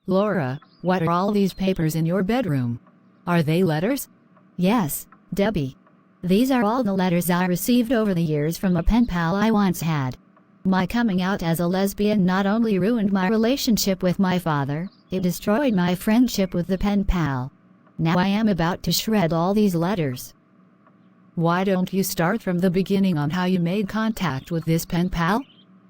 Laura, what are all these papers in your bedroom? Are they letters? Yes, Debbie. These are all the letters I received over the years from a pen pal I once had. My coming out as a lesbian not only ruined my relationship with my father, it destroyed my friendship with the pen pal. Now I am about to shred all these letters. Why don't you start from the beginning on how you made contact with this pen pal?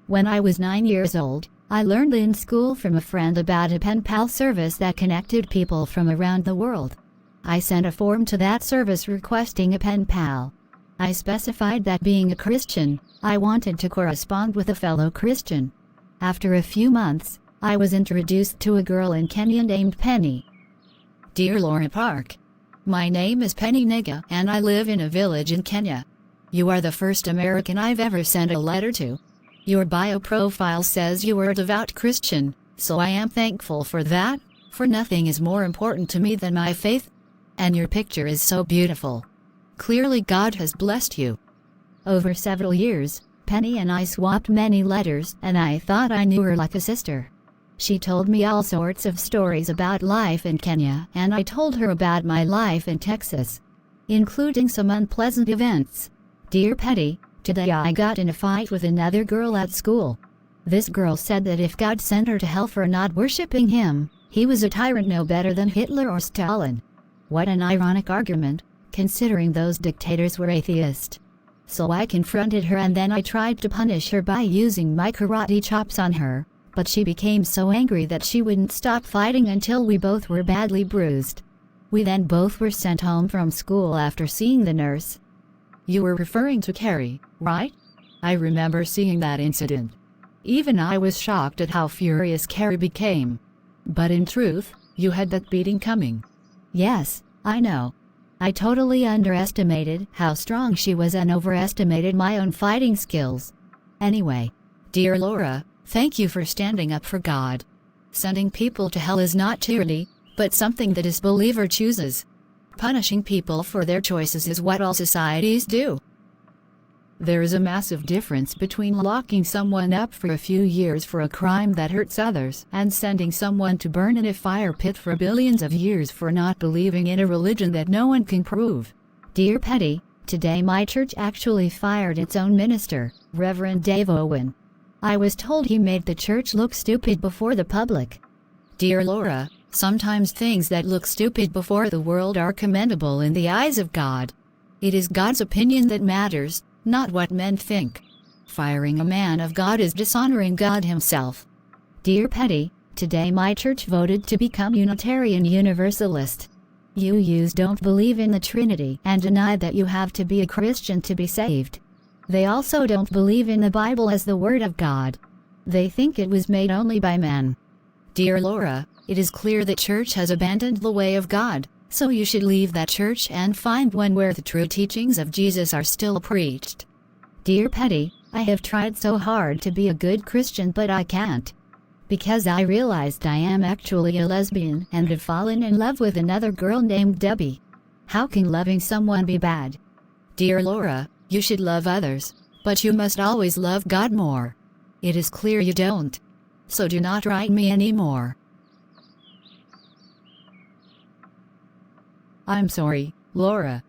When I was 9 years old, I learned in school from a friend about a pen pal service that connected people from around the world. I sent a form to that service requesting a pen pal. I specified that being a Christian, I wanted to correspond with a fellow Christian. After a few months, I was introduced to a girl in Kenya named Penny. Dear Laura Park, my name is Penny Nigga and I live in a village in Kenya. You are the first American I've ever sent a letter to. Your bio profile says you are a devout Christian, so I am thankful for that, for nothing is more important to me than my faith. And your picture is so beautiful. Clearly God has blessed you. Over several years, Penny and I swapped many letters and I thought I knew her like a sister. She told me all sorts of stories about life in Kenya and I told her about my life in Texas, including some unpleasant events. Dear Penny, today I got in a fight with another girl at school. This girl said that if God sent her to hell for not worshipping him, he was a tyrant no better than Hitler or Stalin. What an ironic argument, considering those dictators were atheist. So I confronted her and then I tried to punish her by using my karate chops on her, but she became so angry that she wouldn't stop fighting until we both were badly bruised. We then both were sent home from school after seeing the nurse. You were referring to Carrie, right? I remember seeing that incident. Even I was shocked at how furious Carrie became. But in truth, you had that beating coming. Yes, I know. I totally underestimated how strong she was and overestimated my own fighting skills. Anyway, dear Laura, thank you for standing up for God. Sending people to hell is not tyranny, but something that a believer chooses. Punishing people for their choices is what all societies do. There is a massive difference between locking someone up for a few years for a crime that hurts others and sending someone to burn in a fire pit for billions of years for not believing in a religion that no one can prove. Dear Petty, today my church actually fired its own minister, Reverend Dave Owen. I was told he made the church look stupid before the public. Dear Laura, sometimes things that look stupid before the world are commendable in the eyes of God. It is God's opinion that matters, not what men think. Firing a man of God is dishonoring God himself. Dear Petty, today my church voted to become Unitarian Universalist. UUs don't believe in the Trinity and deny that you have to be a Christian to be saved. They also don't believe in the Bible as the Word of God. They think it was made only by men. Dear Laura, it is clear that church has abandoned the way of God. So you should leave that church and find one where the true teachings of Jesus are still preached. Dear Petty, I have tried so hard to be a good Christian but I can't. Because I realized I am actually a lesbian and have fallen in love with another girl named Debbie. How can loving someone be bad? Dear Laura, you should love others, but you must always love God more. It is clear you don't. So do not write me anymore. I'm sorry, Laura.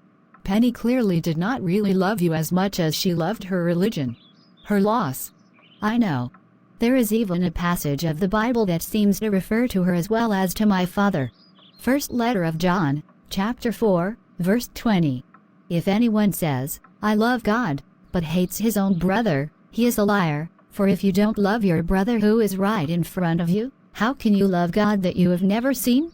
Penny clearly did not really love you as much as she loved her religion. Her loss. I know. There is even a passage of the Bible that seems to refer to her as well as to my father. First letter of John, chapter 4, verse 20. If anyone says, I love God, but hates his own brother, he is a liar, for if you don't love your brother who is right in front of you, how can you love God that you have never seen?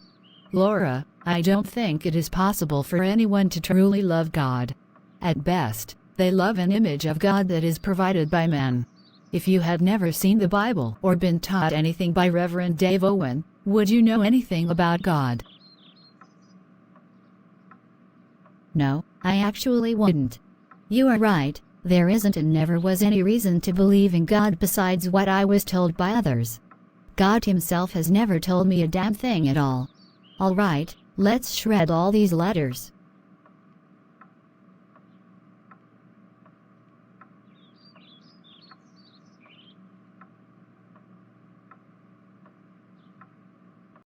Laura, I don't think it is possible for anyone to truly love God. At best, they love an image of God that is provided by men. If you had never seen the Bible or been taught anything by Reverend Dave Owen, would you know anything about God? No, I actually wouldn't. You are right, there isn't and never was any reason to believe in God besides what I was told by others. God himself has never told me a damn thing at all. All right, let's shred all these letters.